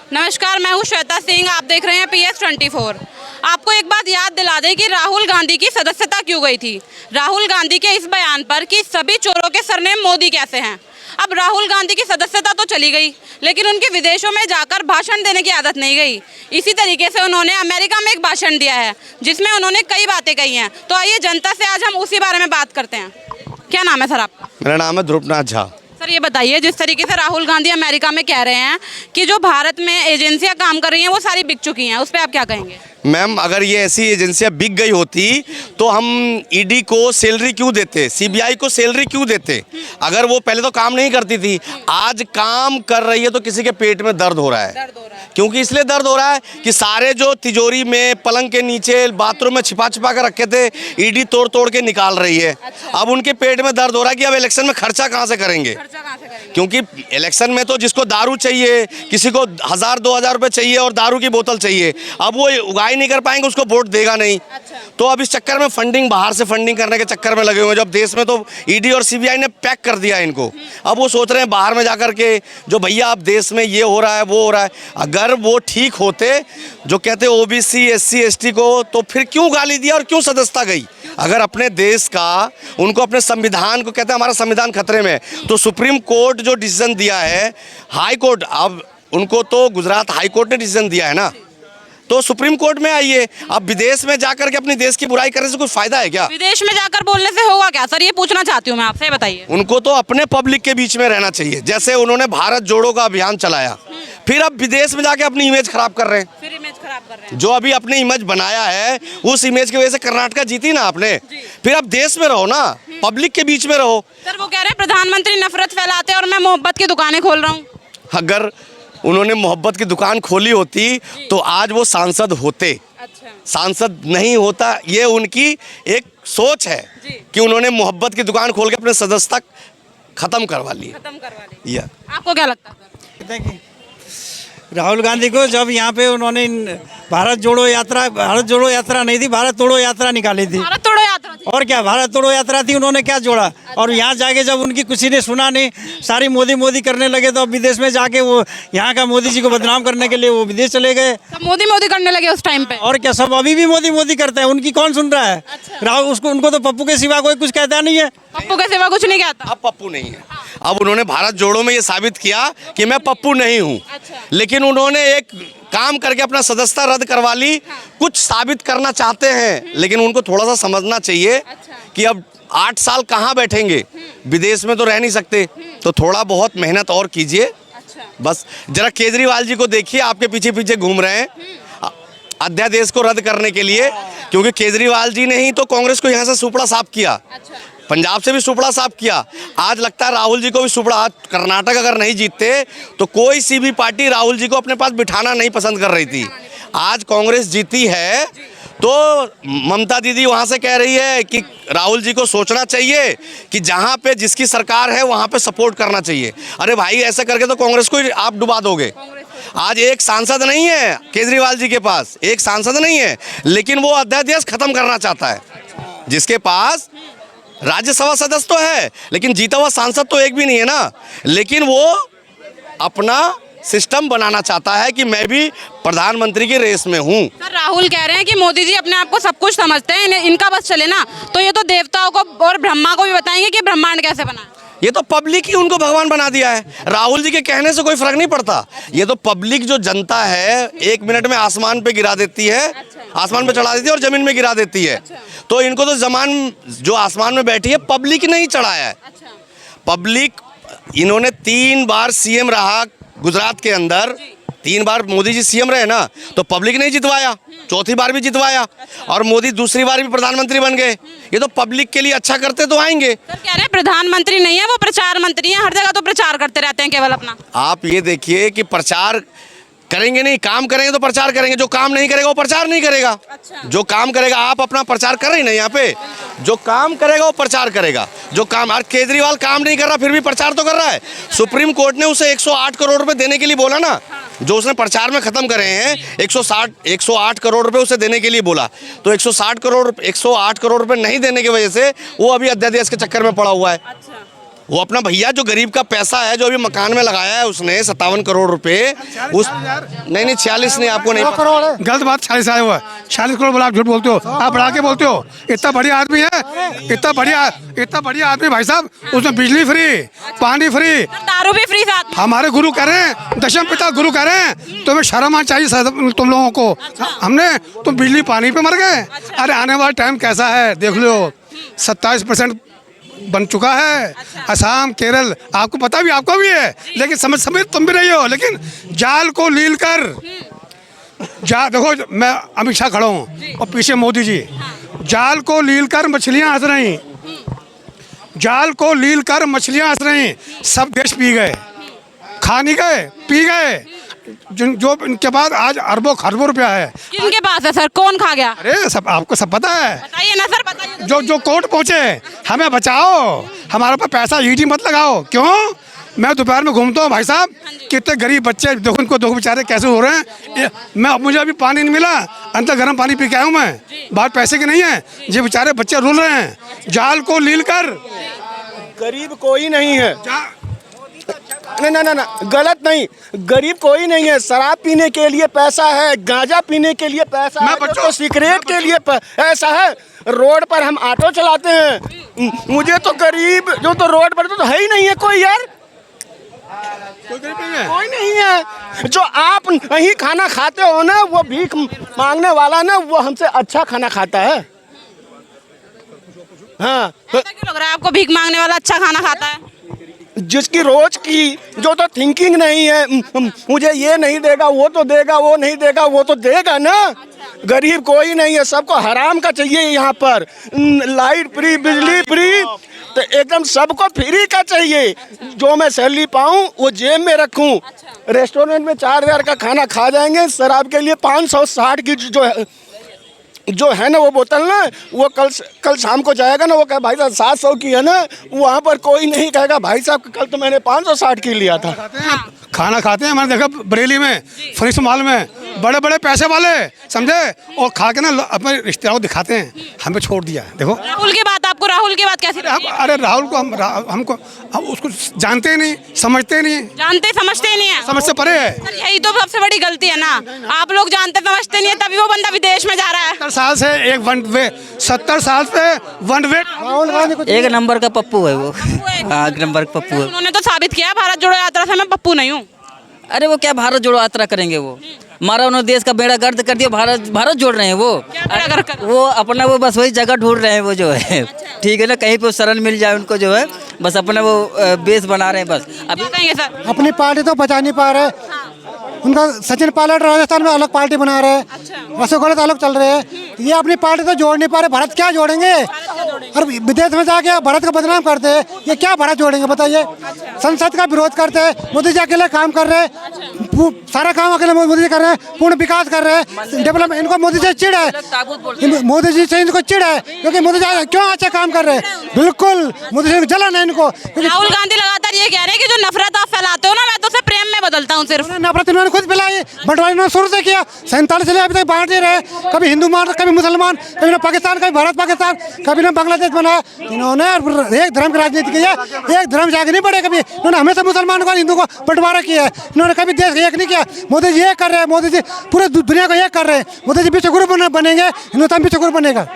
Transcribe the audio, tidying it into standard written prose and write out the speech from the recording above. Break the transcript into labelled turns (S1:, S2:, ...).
S1: नमस्कार, मैं हूं श्वेता सिंह। आप देख रहे हैं PS24। आपको एक बात याद दिला दें कि राहुल गांधी की सदस्यता क्यों गई थी। राहुल गांधी के इस बयान पर कि सभी चोरों के सरनेम मोदी कैसे हैं। अब राहुल गांधी की सदस्यता तो चली गई, लेकिन उनके विदेशों में जाकर भाषण देने की आदत नहीं गई। इसी तरीके से उन्होंने अमेरिका में एक भाषण दिया है जिसमें उन्होंने कई बातें कही हैं। तो आइए जनता से आज हम उसी बारे में बात करते हैं। क्या नाम है सर आपका?
S2: मेरा नाम है ध्रुवनाथ झा।
S1: सर ये बताइए, जिस तरीके से राहुल गांधी अमेरिका में कह रहे हैं कि जो भारत में एजेंसियां काम कर रही हैं वो सारी बिक चुकी हैं, उस पर आप क्या कहेंगे?
S2: मैम, अगर ये ऐसी एजेंसियां बिक गई होती तो हम ईडी को सैलरी क्यों देते, सीबीआई को सैलरी क्यों देते? अगर वो पहले तो काम नहीं करती थी, आज काम कर रही है तो किसी के पेट में दर्द हो रहा है। क्योंकि इसलिए दर्द हो रहा है कि सारे जो तिजोरी में, पलंग के नीचे, बाथरूम में छिपा छिपा कर रखे थे, ईडी तोड़ तोड़ के निकाल रही है। अब उनके पेट में दर्द हो रहा है कि अब इलेक्शन में खर्चा कहाँ से करेंगे। क्योंकि इलेक्शन में तो जिसको दारू चाहिए, किसी को 1000-2000 रुपये चाहिए और दारू की बोतल चाहिए, अब वो उगाई नहीं कर पाएंगे, उसको वोट देगा नहीं। तो अब इस चक्कर में फंडिंग, बाहर से फंडिंग करने के चक्कर में लगे हुए हैं। जब देश में तो ईडी और सीबीआई ने पैक कर दिया इनको, अब वो सोच रहे हैं बाहर में जाकर के जो भैया अब देश में ये हो रहा है वो हो रहा है। अगर वो ठीक होते, जो कहते ओबीसी SC ST को, तो फिर क्यों गाली दिया और क्यों सदस्यता गई? अगर अपने देश का, उनको अपने संविधान को, कहते हैं हमारा संविधान खतरे में, तो सुप्रीम कोर्ट जो डिसीजन दिया है, हाई कोर्ट, अब उनको तो गुजरात हाई कोर्ट ने डिसीजन दिया है ना, तो सुप्रीम कोर्ट में आइए। अब विदेश में जाकर के अपनी देश की बुराई करने से कोई फायदा है क्या?
S1: विदेश में जाकर बोलने से होगा क्या सर, ये पूछना चाहती हूँ मैं आपसे, बताइए।
S2: उनको तो अपने पब्लिक के बीच में रहना चाहिए। जैसे उन्होंने भारत जोड़ो का अभियान चलाया, फिर अब विदेश में जाके अपनी इमेज खराब कर रहे हैं।
S1: फिर इमेज खराब कर रहे हैं।
S2: जो अभी अपनी इमेज बनाया है, उस इमेज की वजह से कर्नाटक जीती ना आपने। फिर अब देश में रहो ना, पब्लिक के बीच में रहो।
S1: सर वो कह रहे हैं प्रधानमंत्री नफरत फैलाते हैं और मैं मोहब्बत की दुकानें खोल रहा हूँ।
S2: अगर उन्होंने मोहब्बत की दुकान खोली होती तो आज वो सांसद होते।
S1: अच्छा।
S2: सांसद नहीं होता, ये उनकी एक सोच है कि उन्होंने मोहब्बत की दुकान खोल के अपने सदस्यता खत्म करवा ली।
S1: आपको क्या लगता है सर?
S3: राहुल गांधी को जब यहाँ पे उन्होंने भारत जोड़ो यात्रा नहीं थी, भारत तोड़ो यात्रा निकाली थी।
S1: भारत तोड़ो यात्रा थी।
S3: और क्या, भारत तोड़ो यात्रा थी, उन्होंने क्या जोड़ा? और यहाँ जाके जब उनकी किसी ने सुना नहीं, सारी मोदी मोदी करने लगे, तो अब विदेश में जाके वो यहाँ का मोदी जी को बदनाम करने के लिए वो विदेश चले गए।
S1: सब मोदी मोदी करने लगे उस टाइम पे।
S3: और क्या, सब अभी भी मोदी मोदी करते हैं, उनकी कौन सुन रहा है? राहुल उनको तो पप्पू के सिवा कोई कुछ कहता नहीं है।
S1: पप्पू के सिवा कुछ नहीं कहता।
S2: अब पप्पू नहीं है। अब उन्होंने भारत जोड़ो में ये साबित किया कि मैं पप्पू नहीं हूँ। लेकिन उन्होंने एक काम करके अपना सदस्यता रद्द करवा ली। कुछ साबित करना चाहते हैं, लेकिन उनको थोड़ा सा समझना चाहिए कि अब 8 साल कहाँ बैठेंगे, विदेश में तो रह नहीं सकते, तो थोड़ा बहुत मेहनत और कीजिए। बस जरा केजरीवाल जी को देखिए, आपके पीछे पीछे घूम रहे हैं अध्यादेश को रद्द करने के लिए, क्योंकि केजरीवाल जी ने ही तो कांग्रेस को यहाँ से सुपड़ा साफ किया। पंजाब से भी सुपड़ा साफ किया। आज लगता है राहुल जी को भी सुपड़ा। कर्नाटक अगर नहीं जीतते तो कोई सी भी पार्टी राहुल जी को अपने पास बिठाना नहीं पसंद कर रही थी। आज कांग्रेस जीती है तो ममता दीदी वहाँ से कह रही है कि राहुल जी को सोचना चाहिए कि जहाँ पे जिसकी सरकार है वहाँ पे सपोर्ट करना चाहिए। अरे भाई, ऐसा करके तो कांग्रेस को आप डुबा दोगे। आज एक सांसद नहीं है केजरीवाल जी के पास, एक सांसद नहीं है, लेकिन वो अध्यादेश खत्म करना चाहता है। जिसके पास राज्यसभा सदस्य तो है, लेकिन जीता हुआ सांसद तो एक भी नहीं है ना। लेकिन वो अपना सिस्टम बनाना चाहता है कि मैं भी प्रधानमंत्री की रेस में हूँ।
S1: सर राहुल कह रहे हैं कि मोदी जी अपने आप को सब कुछ समझते हैं, इनका बस चले ना तो ये तो देवताओं को और ब्रह्मा को भी बताएंगे कि ब्रह्मांड कैसे बना।
S2: ये तो पब्लिक ही उनको भगवान बना दिया है। राहुल जी के कहने से कोई फर्क नहीं पड़ता। ये तो पब्लिक जो जनता है 1 मिनट में आसमान पे गिरा देती है, आसमान पे चढ़ा देती है और जमीन में गिरा देती है। तो इनको तो जमान जो आसमान में बैठी है पब्लिक ने ही चढ़ाया है। पब्लिक, इन्होंने 3 बार CM रहा गुजरात के अंदर, 3 बार मोदी जी CM रहे ना, तो पब्लिक ने जितवाया, चौथी बार भी जितवाया, और मोदी दूसरी बार भी प्रधानमंत्री बन गए। ये तो पब्लिक के लिए अच्छा करते तो आएंगे।
S1: सर कह रहे हैं प्रधानमंत्री नहीं है, वो प्रचार मंत्री हैं, हर जगह तो प्रचार करते रहते हैं केवल अपना।
S2: आप ये देखिए कि प्रचार करेंगे नहीं, काम करेंगे तो प्रचार करेंगे। जो काम नहीं करेगा वो प्रचार नहीं करेगा। जो काम करेगा, आप अपना प्रचार कर रहे हैं ना यहाँ पे, जो काम करेगा वो प्रचार करेगा। जो काम, और केजरीवाल काम नहीं कर रहा फिर भी प्रचार तो कर रहा है। सुप्रीम कोर्ट ने उसे 108 करोड़ रुपए देने के लिए बोला ना, जो उसने प्रचार में खत्म करे हैं 108 करोड़ रुपए उसे देने के लिए बोला, तो 108 करोड़ रुपए नहीं देने की वजह से वो अभी अध्यादेश के चक्कर में पड़ा हुआ है। वो अपना भैया जो गरीब का पैसा है जो अभी मकान में लगाया है उसने 57 करोड़ रुपए उस नहीं 46 नहीं, आपको नहीं पता।
S4: गलत बात, 40 आया हुआ है, 40 करोड़ बोला, आप झूठ बोलते हो, आप बढ़ा के बोलते हो। इतना बढ़िया आदमी है, इतना बढ़िया आदमी भाई साहब, उसमें बिजली फ्री, पानी फ्री,
S1: दारू भी फ्री साथ में।
S4: हमारे गुरु कह रहे हैं, दशम पिता गुरु कह रहे हैं, तुम्हें शर्म आना चाहिए तुम लोगों को। हमने तुम बिजली पानी पे मर गए। अरे आने वाला टाइम कैसा है देख लो, 27% बन चुका है। असम, केरल, आपको पता भी, आपको भी है, लेकिन समझ तुम भी रही हो। लेकिन जाल को लील कर देखो, मैं अमित शाह खड़ा हूँ और पीछे मोदी जी, जाल को लील कर मछलियाँ हंस रही, जाल को लील कर मछलियाँ हंस रही। सब देश पी गए, खा नहीं गए, पी गए। जो इनके पास आज अरबों खरबों रुपया है।
S1: किनके पास है सर, कौन खा गया?
S4: अरे सब आपको सब पता है।
S1: बताइए ना सर, बताइए।
S4: जो कोर्ट पहुंचे, हमें बचाओ, हमारे ऊपर पैसा ईडी मत लगाओ। क्यों? मैं दोपहर में घूमता हूँ भाई साहब, कितने गरीब बच्चे देखो, उनको देखो बेचारे कैसे हो रहे हैं। मुझे अभी पानी नहीं मिला, अंदर गर्म पानी पी के आया हूँ मैं, बात पैसे की नहीं है। ये बेचारे बच्चे रुल रहे हैं। जाल को लील कर,
S5: गरीब कोई नहीं है, ना गलत नहीं, गरीब कोई नहीं है। शराब पीने के लिए पैसा है, गांजा पीने के लिए पैसा है, तो सिगरेट के लिए पैसा है। रोड पर हम ऑटो चलाते हैं, मुझे तो गरीब जो तो रोड पर तो है ही नहीं है कोई यार, कोई नहीं है। जो आप नहीं खाना खाते हो ना, वो भीख मांगने वाला ना, वो हमसे अच्छा खाना खाता है। हाँ,
S1: ऐसा क्यों लग रहा है आपको भीख मांगने वाला अच्छा खाना खाता है?
S5: जिसकी रोज की जो तो थिंकिंग नहीं है, मुझे ये नहीं देगा, वो तो देगा, वो नहीं देगा, वो तो देगा ना। गरीब कोई नहीं है, सबको हराम का चाहिए यहाँ पर। लाइट फ्री, बिजली फ्री, तो एकदम सबको फ्री का चाहिए। जो मैं सैलरी पाऊँ वो जेब में रखूँ। रेस्टोरेंट में 4000 का खाना खा जाएंगे, शराब के लिए 560 की जो है ना वो बोतल ना, वो कल शाम को जाएगा ना, वो कहे भाई साहब 700 की है ना, वहाँ पर कोई नहीं कहेगा भाई साहब कल तो मैंने 560 की लिया था।
S4: खाना खाते हैं, मैंने देखा बरेली में, फरीस माल में, बड़े बड़े पैसे वाले समझे, और खा के ना अपने रिश्तेदारों को दिखाते हैं, हमें छोड़ दिया। देखो
S1: राहुल की बात, आपको राहुल की बात कैसी लगी?
S4: अरे राहुल को हम उसको जानते ही नहीं, समझते नहीं,
S1: जानते समझते ही नहीं है,
S4: समझ से परे है।
S1: सर यही तो सबसे बड़ी गलती है ना, आप लोग जानते समझते नहीं है, तभी वो बंदा विदेश में जा रहा है।
S4: 70 साल से एक वन वे, 70 साल से वन वे।
S6: एक नंबर का पप्पू है वो, हाँ एक नंबर का पप्पू है।
S1: उन्होंने तो साबित किया भारत जोड़ो यात्रा से मैं पप्पू नहीं हूँ।
S6: अरे वो क्या भारत जोड़ो यात्रा करेंगे, वो हमारा उन्होंने देश का बेड़ा गर्द कर दिया। भारत जोड़ रहे हैं वो, वो अपना वो बस वही जगह ढूंढ रहे हैं वो जो है, ठीक है ना, कहीं पे शरण मिल जाए उनको जो है, बस अपना वो बेस बना रहे हैं बस। अभी
S1: कहेंगे सर,
S7: अपनी पार्टी तो बचा नहीं पा रहे, उनका सचिन पायलट राजस्थान में अलग पार्टी बना रहे हैं, अशोक गहलोत अलग चल रहे हैं। ये अपनी पार्टी तो जोड़ नहीं पा रहे, भारत क्या जोड़ेंगे? और विदेश में जाके भारत का बदनाम करते हैं, ये क्या भारत जोड़ेंगे बताइए? संसद का विरोध करते हैं, मोदी जी अकेले काम कर रहे हैं, सारा काम अकेले मोदी जी कर रहे हैं, पूर्ण विकास कर रहे हैं, डेवलपमेंट। इनको मोदी से चिढ़ है, मोदी जी से इनको चिढ़ है, क्योंकि मोदी जी क्यों अच्छा काम कर रहे हैं, बिल्कुल मोदी जी जलन है इनको।
S1: राहुल गांधी लगातार ये कह रहे हैं कि जो नफरत आप फैलाते हो ना, मैं तो उसे प्रेम में बदलता हूँ सिर्फ।
S7: नफरत इन्होंने खुद फैलाई, बंटवारा इन्होंने शुरू से किया, 47 से अभी तक बांट नहीं रहे, कभी हिंदू मान, कभी मुसलमान, कभी ना पाकिस्तान, कभी भारत पाकिस्तान, कभी ना बांग्लादेश बनाया। इन्होंने एक धर्म की राजनीति की है, एक धर्म से आगे नहीं बढ़े कभी। इन्होंने हमेशा मुसलमान को हिंदू को बंटवारा किया है, इन्होंने कभी देश एक नहीं किया। मोदी जी ये कर रहे हैं, मोदी जी पूरे दुनिया को एक कर रहे हैं। मोदी जी विश्व गुरु बनेंगे, हिंदुस्तान विश्व गुरु बनेगा।